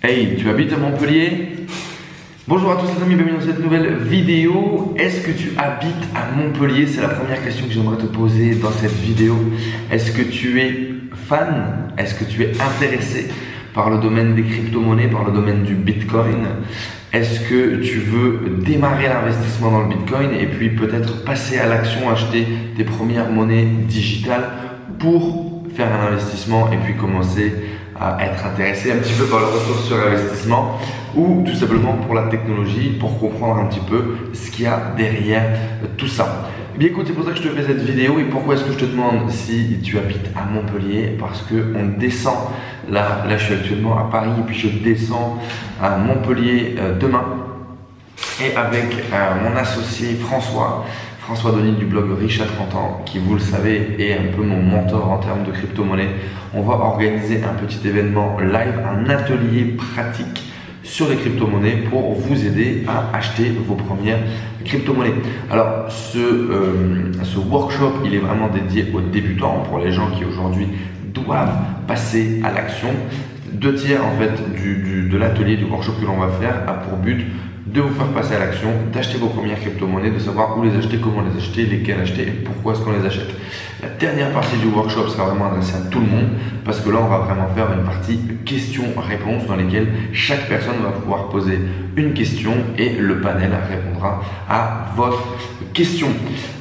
Hey, tu habites à Montpellier? Bonjour à tous les amis, bienvenue dans cette nouvelle vidéo. Est-ce que tu habites à Montpellier? C'est la première question que j'aimerais te poser dans cette vidéo. Est-ce que tu es fan? Est-ce que tu es intéressé par le domaine des crypto-monnaies, par le domaine du Bitcoin? Est-ce que tu veux démarrer l'investissement dans le Bitcoin et puis peut-être passer à l'action, acheter tes premières monnaies digitales pour faire un investissement et puis commencer à être intéressé un petit peu par le retour sur investissement, ou tout simplement pour la technologie, pour comprendre un petit peu ce qu'il y a derrière tout ça. Eh bien écoute, c'est pour ça que je te fais cette vidéo. Et pourquoi est-ce que je te demande si tu habites à Montpellier? Parce qu'on descend, là je suis actuellement à Paris et puis je descends à Montpellier demain, et avec mon associé François Denis du blog Riche à 30 ans, qui, vous le savez, est un peu mon mentor en termes de crypto-monnaie. On va organiser un petit événement live, un atelier pratique sur les crypto-monnaies pour vous aider à acheter vos premières crypto-monnaies. Alors, ce workshop, il est vraiment dédié aux débutants, pour les gens qui aujourd'hui doivent passer à l'action. 2 tiers en fait de l'atelier, du workshop que l'on va faire a pour but de vous faire passer à l'action, d'acheter vos premières crypto-monnaies, de savoir où les acheter, comment les acheter, lesquelles acheter et pourquoi est-ce qu'on les achète. La dernière partie du workshop sera vraiment adressée à tout le monde, parce que là on va vraiment faire une partie questions-réponses dans lesquelles chaque personne va pouvoir poser une question et le panel répondra à votre question.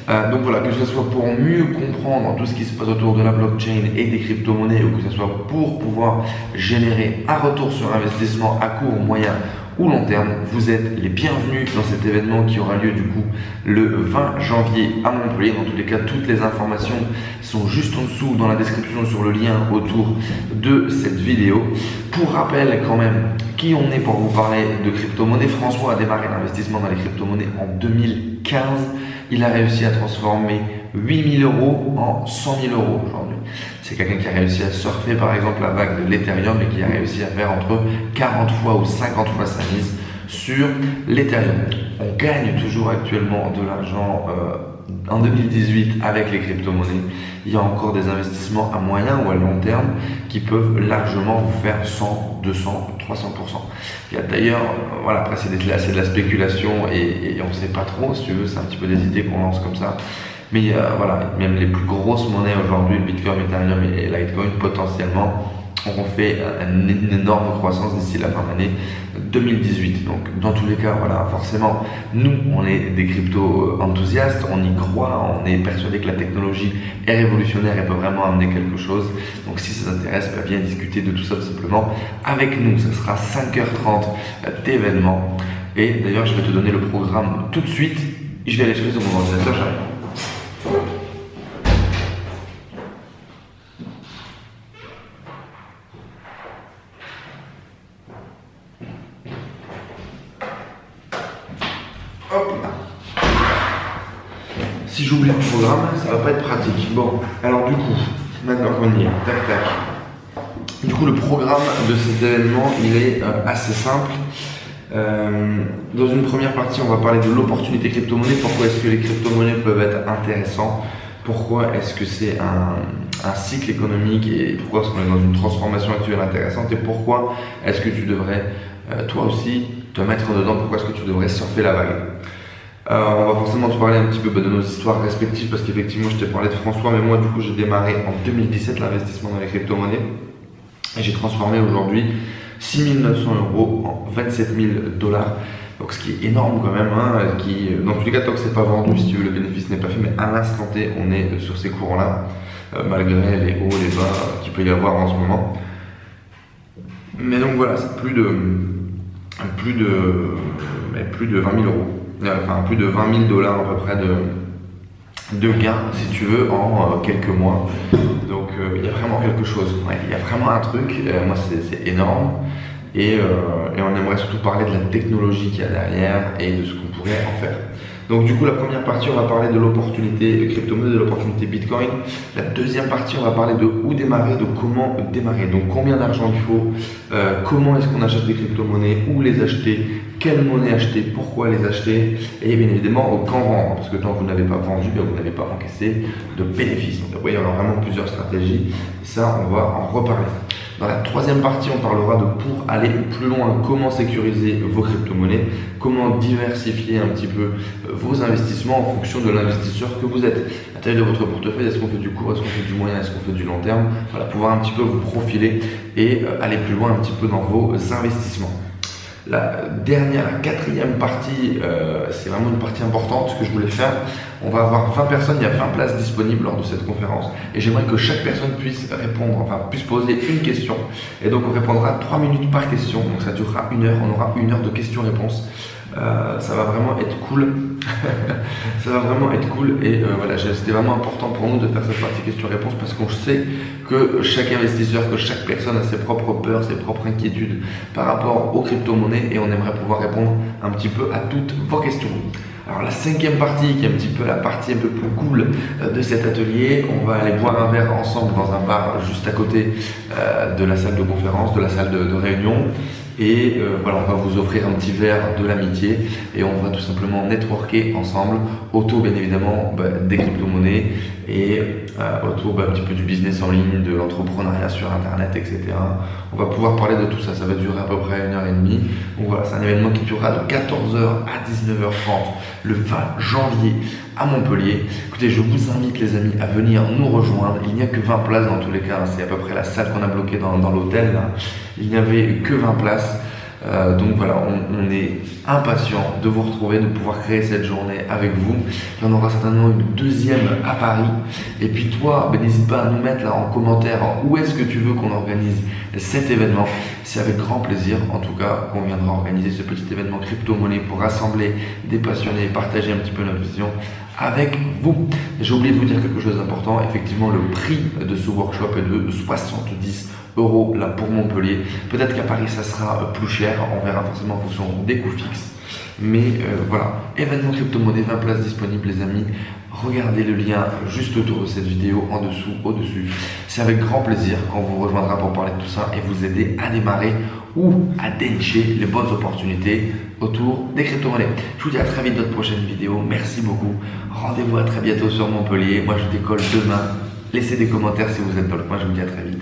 Donc voilà, que ce soit pour mieux comprendre tout ce qui se passe autour de la blockchain et des crypto-monnaies, ou que ce soit pour pouvoir générer un retour sur investissement à court, moyen ou long terme, vous êtes les bienvenus dans cet événement qui aura lieu du coup le 20 janvier à Montpellier. Dans tous les cas, toutes les informations sont juste en dessous dans la description sur le lien autour de cette vidéo. Pour rappel quand même, qui on est pour vous parler de crypto-monnaie? François a démarré l'investissement dans les crypto-monnaies en 2015. Il a réussi à transformer 8 000 € en 100 000 € aujourd'hui. C'est quelqu'un qui a réussi à surfer par exemple la vague de l'Ethereum et qui a réussi à faire entre 40 fois ou 50 fois sa mise sur l'Ethereum. On gagne toujours actuellement de l'argent en 2018 avec les crypto-monnaies. Il y a encore des investissements à moyen ou à long terme qui peuvent largement vous faire 100, 200, 300%. Il y a d'ailleurs, voilà, après c'est de la spéculation et on ne sait pas trop, si tu veux, c'est un petit peu des idées qu'on lance comme ça. Mais voilà, même les plus grosses monnaies aujourd'hui, le Bitcoin, Ethereum et Litecoin, potentiellement auront fait une énorme croissance d'ici la fin d'année 2018. Donc dans tous les cas, voilà, forcément, nous on est des crypto enthousiastes, on y croit, on est persuadé que la technologie est révolutionnaire et peut vraiment amener quelque chose. Donc si ça t'intéresse, viens discuter de tout ça tout simplement avec nous. Ce sera 5h30 d'événement. Et d'ailleurs, je vais te donner le programme tout de suite. Je vais aller chercher sur mon ordinateur, j'arrive. Hop là. Si j'oublie le programme, ça va pas être pratique. Bon, alors du coup, maintenant qu'on y est, tac tac. Du coup, le programme de cet événement, il est assez simple. Dans une première partie, on va parler de l'opportunité crypto-monnaie. Pourquoi est-ce que les crypto-monnaies peuvent être intéressants? Pourquoi est-ce que c'est un cycle économique et pourquoi est-ce qu'on est dans une transformation actuelle intéressante? Et pourquoi est-ce que tu devrais, toi aussi, te mettre dedans? Pourquoi est-ce que tu devrais surfer la vague? On va forcément te parler un petit peu de nos histoires respectives, parce qu'effectivement, je t'ai parlé de François, mais moi, du coup, j'ai démarré en 2017 l'investissement dans les crypto-monnaies et j'ai transformé aujourd'hui 6 900 € en 27 000 $. Donc ce qui est énorme quand même, hein, dans tous les cas, tant que c'est pas vendu, si tu veux, le bénéfice n'est pas fait, mais à l'instant T, on est sur ces cours-là, malgré les hauts, les bas qu'il peut y avoir en ce moment. Mais donc voilà, c'est plus de 20 000 €, enfin plus de 20 000 $ à peu près de gains, si tu veux, en quelques mois. Donc il y a vraiment quelque chose, ouais, il y a vraiment un truc, moi c'est énorme. Et on aimerait surtout parler de la technologie qu'il y a derrière et de ce qu'on pourrait en faire. Donc du coup, la première partie, on va parler de l'opportunité crypto-monnaie, de l'opportunité Bitcoin. La deuxième partie, on va parler de où démarrer, de comment démarrer. Donc combien d'argent il faut, comment est-ce qu'on achète des crypto-monnaies, où les acheter, quelle monnaie acheter, pourquoi les acheter, et bien évidemment quand vendre, parce que tant que vous n'avez pas vendu, vous n'avez pas encaissé de bénéfices. Donc il y aura vraiment plusieurs stratégies, et ça on va en reparler. Dans la troisième partie, on parlera de pour aller plus loin, comment sécuriser vos crypto-monnaies, comment diversifier un petit peu vos investissements en fonction de l'investisseur que vous êtes. La taille de votre portefeuille, est-ce qu'on fait du court, est-ce qu'on fait du moyen, est-ce qu'on fait du long terme? Voilà, pouvoir un petit peu vous profiler et aller plus loin un petit peu dans vos investissements. La quatrième partie, c'est vraiment une partie importante que je voulais faire. On va avoir 20 personnes, il y a 20 places disponibles lors de cette conférence. Et j'aimerais que chaque personne puisse répondre, enfin puisse poser une question. Et donc on répondra 3 minutes par question. Donc ça durera 1 heure, on aura 1 heure de questions-réponses. Ça va vraiment être cool. Ça va vraiment être cool. Et voilà, c'était vraiment important pour nous de faire cette partie questions-réponses parce qu'on sait que chaque investisseur, que chaque personne a ses propres peurs, ses propres inquiétudes par rapport aux crypto-monnaies et on aimerait pouvoir répondre un petit peu à toutes vos questions. Alors la cinquième partie, qui est un petit peu la partie un peu plus cool de cet atelier, on va aller boire un verre ensemble dans un bar juste à côté de la salle de conférence, de la salle de réunion. Et voilà, on va vous offrir un petit verre de l'amitié et on va tout simplement networker ensemble autour bien évidemment des crypto-monnaies et autour un petit peu du business en ligne, de l'entrepreneuriat sur internet, etc. On va pouvoir parler de tout ça, ça va durer à peu près 1h30. Donc voilà, c'est un événement qui durera de 14h à 19h30 le 20 janvier à Montpellier. Écoutez, je vous invite les amis à venir nous rejoindre. Il n'y a que 20 places dans tous les cas, c'est à peu près la salle qu'on a bloquée dans l'hôtel. Il n'y avait que 20 places. Donc voilà, on est impatient de vous retrouver, de pouvoir créer cette journée avec vous. Il y en aura certainement une deuxième à Paris. Et puis toi, n'hésite pas à nous mettre là en commentaire où est-ce que tu veux qu'on organise cet événement. C'est avec grand plaisir, en tout cas, qu'on viendra organiser ce petit événement crypto-monnaie pour rassembler des passionnés et partager un petit peu notre vision avec vous. J'ai oublié de vous dire quelque chose d'important. Effectivement, le prix de ce workshop est de 70 € là pour Montpellier. Peut-être qu'à Paris ça sera plus cher, on verra forcément en fonction des coûts fixes. Mais voilà, événement crypto-monnaie, 20 places disponibles les amis. Regardez le lien juste autour de cette vidéo, en dessous, au-dessus. C'est avec grand plaisir qu'on vous rejoindra pour parler de tout ça et vous aider à démarrer ou à dénicher les bonnes opportunités autour des crypto-monnaies. Je vous dis à très vite dans de prochaine vidéo. Merci beaucoup. Rendez-vous à très bientôt sur Montpellier. Moi je décolle demain. Laissez des commentaires si vous êtes dans le coin. Je vous dis à très vite.